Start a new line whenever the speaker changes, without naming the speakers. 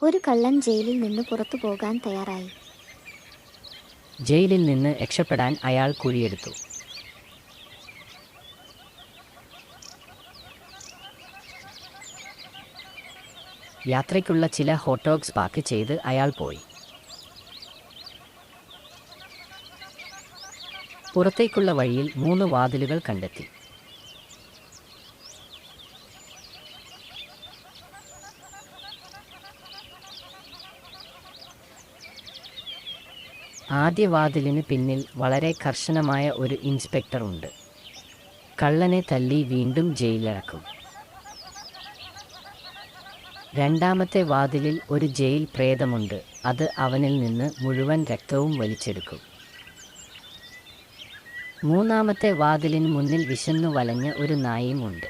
ഒരു കള്ളൻ ജയിലിൽ നിന്ന് പുറത്തു പോകാൻ തയ്യാറായി.
ജയിലിൽ നിന്ന് രക്ഷപ്പെടാൻ അയാൾ കുഴിയെടുത്തു. യാത്രയ്ക്കുള്ള ചില ഹോട്ട് ഡോഗ്സ് പാക്ക് ചെയ്ത് അയാൾ പോയി. പുറത്തേക്കുള്ള വഴിയിൽ 3 വാതിലുകൾ കണ്ടെത്തി. ആദ്യ വാതിലിന് പിന്നിൽ വളരെ കർശനമായ ഒരു ഇൻസ്പെക്ടർ ഉണ്ട്. കള്ളനെ തല്ലി വീണ്ടും ജയിലിലടക്കും. രണ്ടാമത്തെ വാതിലിൽ ഒരു ജയിൽ പ്രേതമുണ്ട്. അത് അവനിൽ നിന്ന് മുഴുവൻ രക്തവും വലിച്ചെടുക്കും. മൂന്നാമത്തെ വാതിലിന് മുന്നിൽ വിശന്നു വലഞ്ഞ ഒരു നായയും ഉണ്ട്.